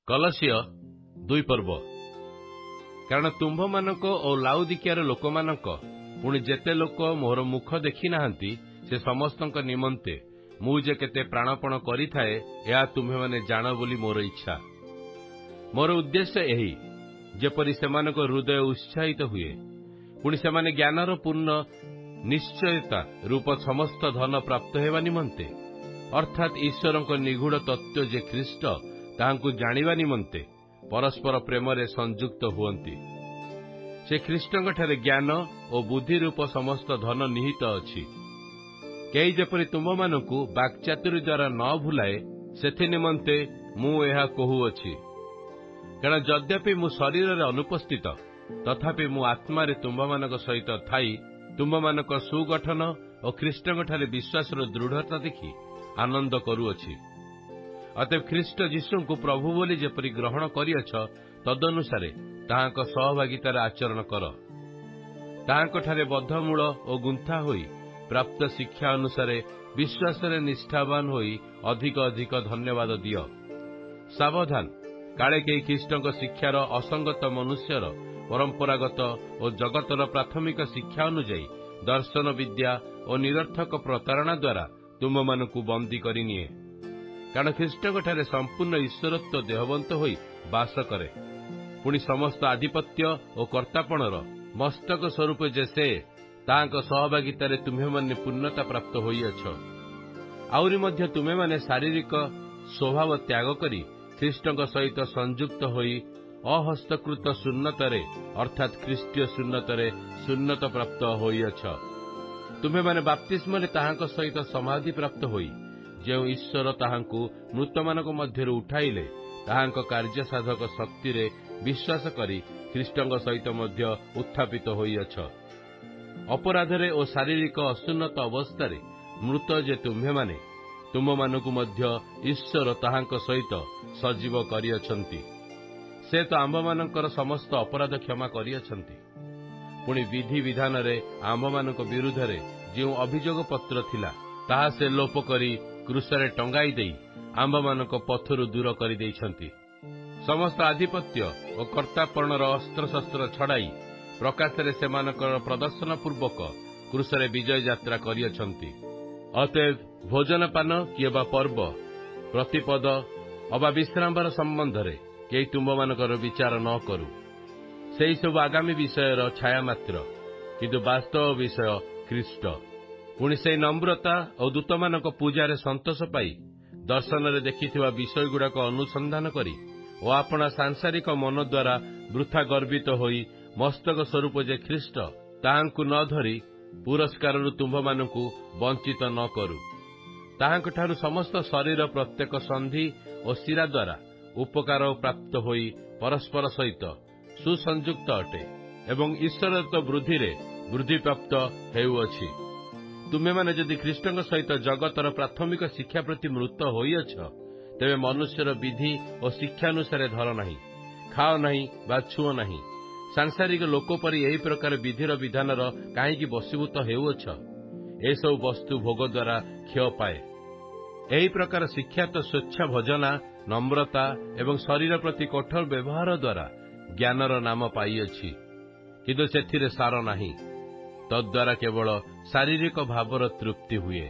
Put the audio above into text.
କଲସିୟ 2 ପର୍ବ। କାରଣ ତୁମ୍ଭମାନଙ୍କ ଓ ଲାଉଦିକିଆର ଲୋକମାନଙ୍କ ପୁଣି ଯେତେ ଲୋକ ମୋର ମୁଖ ଦେଖି ନାହାନ୍ତି, ସେ ସମସ୍ତଙ୍କ ନିମନ୍ତେ ମୁଁ ଯେ କେତେ ପ୍ରାଣପଣ କରିଥାଏ, ଏହା ତୁମ୍ଭେମାନେ ଜାଣ ବୋଲି ମୋର ଇଚ୍ଛା। ମୋର ଉଦ୍ଦେଶ୍ୟ ଏହି, ଯେପରି ସେମାନଙ୍କ ହୃଦୟ ଉତ୍ସାହିତ ହୁଏ, ପୁଣି ସେମାନେ ଜ୍ଞାନର ପୂର୍ଣ୍ଣ ନିଶ୍ଚୟତା ରୂପ ସମସ୍ତ ଧନ ପ୍ରାପ୍ତ ହେବା ନିମନ୍ତେ, ଅର୍ଥାତ୍ ଈଶ୍ୱରଙ୍କ ନିଗୂଢ଼ ତତ୍ତ୍ୱ ଯେ ଖ୍ରୀଷ୍ଟ, ତାହାଙ୍କୁ ଜାଣିବା ନିମନ୍ତେ ପରସ୍ପର ପ୍ରେମରେ ସଂଯୁକ୍ତ ହୁଅନ୍ତି। ସେ ଖ୍ରୀଷ୍ଟଙ୍କଠାରେ ଜ୍ଞାନ ଓ ବୁଦ୍ଧି ରୂପ ସମସ୍ତ ଧନ ନିହିତ ଅଛି। କେହି ଯେପରି ତୁମ୍ଭମାନଙ୍କୁ ବାକ୍ଚାତୁରୀ ଦ୍ୱାରା ନ ଭୁଲାଏ, ସେଥି ନିମନ୍ତେ ମୁଁ ଏହା କହୁଅଛି। କାରଣ ଯଦ୍ୟପି ମୁଁ ଶରୀରରେ ଅନୁପସ୍ଥିତ, ତଥାପି ମୁଁ ଆତ୍ମାରେ ତୁମ୍ଭମାନଙ୍କ ସହିତ ଥାଇ ତୁମ୍ଭମାନଙ୍କ ସୁଗଠନ ଓ ଖ୍ରୀଷ୍ଟଙ୍କଠାରେ ବିଶ୍ୱାସର ଦୃଢ଼ତା ଦେଖି ଆନନ୍ଦ କରୁଅଛି। ଅତଏବ ଖ୍ରୀଷ୍ଟ ଯୀଶୁଙ୍କୁ ପ୍ରଭୁ ବୋଲି ଯେପରି ଗ୍ରହଣ କରିଅଛ, ତଦନୁସାରେ ତାହାଙ୍କ ସହଭାଗିତାରେ ଆଚରଣ କର। ତାହାଙ୍କଠାରେ ବଦ୍ଧମୂଳ ଓ ଗୁନ୍ଥା ହୋଇ ପ୍ରାପ୍ତ ଶିକ୍ଷା ଅନୁସାରେ ବିଶ୍ୱାସରେ ନିଷ୍ଠାବାନ ହୋଇ ଅଧିକ ଅଧିକ ଧନ୍ୟବାଦ ଦିଅ। ସାବଧାନ, କାଳେ କେହି ଖ୍ରୀଷ୍ଟଙ୍କ ଶିକ୍ଷାର ଅସଙ୍ଗତ ମନୁଷ୍ୟର ପରମ୍ପରାଗତ ଓ ଜଗତର ପ୍ରାଥମିକ ଶିକ୍ଷା ଅନୁଯାୟୀ ଦର୍ଶନ ବିଦ୍ୟା ଓ ନିରର୍ଥକ ପ୍ରତାରଣା ଦ୍ୱାରା ତୁମମାନଙ୍କୁ ବନ୍ଦୀ କରିନିଏ। କାରଣ ଖ୍ରୀଷ୍ଟଙ୍କଠାରେ ସମ୍ପୂର୍ଣ୍ଣ ଈଶ୍ୱରତ୍ୱ ଦେହବନ୍ତ ହୋଇ ବାସ କରେ। ପୁଣି ସମସ୍ତ ଆଧିପତ୍ୟ ଓ କର୍ତ୍ତାପଣର ମସ୍ତକ ସ୍ୱରୂପ ଯେ ସେ, ତାହାଙ୍କ ସହଭାଗିତାରେ ତୁମ୍ଭେମାନେ ପୂର୍ଣ୍ଣତା ପ୍ରାପ୍ତ ହୋଇଅଛ। ଆହୁରି ମଧ୍ୟ ତୁମେମାନେ ଶାରୀରିକ ସ୍ୱଭାବ ତ୍ୟାଗ କରି ଖ୍ରୀଷ୍ଟଙ୍କ ସହିତ ସଂଯୁକ୍ତ ହୋଇ ଅହସ୍ତକୃତ ସୁନ୍ନତରେ ଅର୍ଥାତ୍ ଖ୍ରୀଷ୍ଟୀୟ ସୁନ୍ନତରେ ସୁନ୍ନତ ପ୍ରାପ୍ତ ହୋଇଅଛ। ତୁମେମାନେ ବାପ୍ତିସ୍ମରେ ତାହାଙ୍କ ସହିତ ସମାଧି ପ୍ରାପ୍ତ ହୋଇ ଯେଉଁ ଈଶ୍ୱର ତାହାଙ୍କୁ ମୃତମାନଙ୍କ ମଧ୍ୟରୁ ଉଠାଇଲେ, ତାହାଙ୍କ କାର୍ଯ୍ୟସାଧକ ଶକ୍ତିରେ ବିଶ୍ୱାସ କରି ଖ୍ରୀଷ୍ଟଙ୍କ ସହିତ ମଧ୍ୟ ଉତ୍ଥାପିତ ହୋଇଅଛ। ଅପରାଧରେ ଓ ଶାରୀରିକ ଅସୁନ୍ନତ ଅବସ୍ଥାରେ ମୃତ ଯେ ତୁମ୍ଭେମାନେ, ତୁମମାନଙ୍କୁ ମଧ୍ୟ ଈଶ୍ୱର ତାହାଙ୍କ ସହିତ ସଜୀବ କରିଅଛନ୍ତି। ସେ ତ ଆମ୍ଭମାନଙ୍କର ସମସ୍ତ ଅପରାଧ କ୍ଷମା କରିଅଛନ୍ତି। ପୁଣି ବିଧି ବିଧାନରେ ଆମ୍ଭମାନଙ୍କ ବିରୁଦ୍ଧରେ ଯେଉଁ ଅଭିଯୋଗ ପତ୍ର ଥିଲା, ତାହା ସେ ଲୋପ କରି କ୍ରୁଶରେ ଟଙ୍ଗାଇ ଦେଇ ଆମ୍ଭମାନଙ୍କ ପଥରୁ ଦୂର କରିଦେଇଛନ୍ତି। ସମସ୍ତ ଆଧିପତ୍ୟ ଓ କର୍ତ୍ତାପଣର ଅସ୍ତ୍ରଶସ୍ତ୍ର ଛଡ଼ାଇ ପ୍ରକାଶରେ ସେମାନଙ୍କର ପ୍ରଦର୍ଶନ ପୂର୍ବକ କ୍ରୁଶରେ ବିଜୟ ଯାତ୍ରା କରିଅଛନ୍ତି। ଅତଏବ ଭୋଜନପାନ କିମ୍ବା ପର୍ବ, ପ୍ରତିପଦ ଅବା ବିଶ୍ରାମବାର ସମ୍ବନ୍ଧରେ କେହି ତୁମ୍ଭମାନଙ୍କର ବିଚାର ନ କରୁ। ସେହିସବୁ ଆଗାମୀ ବିଷୟର ଛାୟା ମାତ୍ର, କିନ୍ତୁ ବାସ୍ତବ ବିଷୟ ଖ୍ରୀଷ୍ଟ। ପୁଣି ସେହି ନମ୍ରତା ଓ ଦୂତମାନଙ୍କ ପୂଜାରେ ସନ୍ତୋଷ ପାଇ ଦର୍ଶନରେ ଦେଖିଥିବା ବିଷୟଗୁଡ଼ାକ ଅନୁସନ୍ଧାନ କରି ଓ ଆପଣା ସାଂସାରିକ ମନ ଦ୍ୱାରା ବୃଥା ଗର୍ବିତ ହୋଇ ମସ୍ତକ ସ୍ୱରୂପ ଯେ ଖ୍ରୀଷ୍ଟ, ତାହାଙ୍କୁ ନ ଧରି ପୁରସ୍କାରରୁ ତୁମ୍ଭମାନଙ୍କୁ ବଞ୍ଚିତ ନ କରୁ। ତାହାଙ୍କଠାରୁ ସମସ୍ତ ଶରୀର ପ୍ରତ୍ୟେକ ସନ୍ଧି ଓ ଶିରା ଦ୍ୱାରା ଉପକାର ପ୍ରାପ୍ତ ହୋଇ ପରସ୍ପର ସହିତ ସୁସଂଯୁକ୍ତ ଅଟେ ଏବଂ ଈଶ୍ୱରତ୍ୱ ବୃଦ୍ଧିରେ ବୃଦ୍ଧିପ୍ରାପ୍ତ ହେଉଅଛି। ତୁମେମାନେ ଯଦି ଖ୍ରୀଷ୍ଟଙ୍କ ସହିତ ଜଗତର ପ୍ରାଥମିକ ଶିକ୍ଷା ପ୍ରତି ମୃତ ହୋଇଅଛ, ତେବେ ମନୁଷ୍ୟର ବିଧି ଓ ଶିକ୍ଷାନୁସାରେ ଧର ନାହିଁ, ଖାଅ ନାହିଁ ବା ଛୁଅଁ ନାହିଁ। ସାଂସାରିକ ଲୋକ ପରି ଏହି ପ୍ରକାର ବିଧିର ବିଧାନର କାହିଁକି ବଶୀଭୂତ ହେଉଅଛ? ଏସବୁ ବସ୍ତୁ ଭୋଗ ଦ୍ୱାରା କ୍ଷୟ ପାଏ। ଏହି ପ୍ରକାର ଶିକ୍ଷା ତ ସ୍ୱଚ୍ଛା ଭଜନା, ନମ୍ରତା ଏବଂ ଶରୀର ପ୍ରତି କଠୋର ବ୍ୟବହାର ଦ୍ୱାରା ଜ୍ଞାନର ନାମ ପାଇଅଛି, କିନ୍ତୁ ସେଥିରେ ସାର ନାହିଁ। ତଦ୍ୱାରା କେବଳ ଶାରୀରିକ ଭାବର ତୃପ୍ତି ହୁଏ।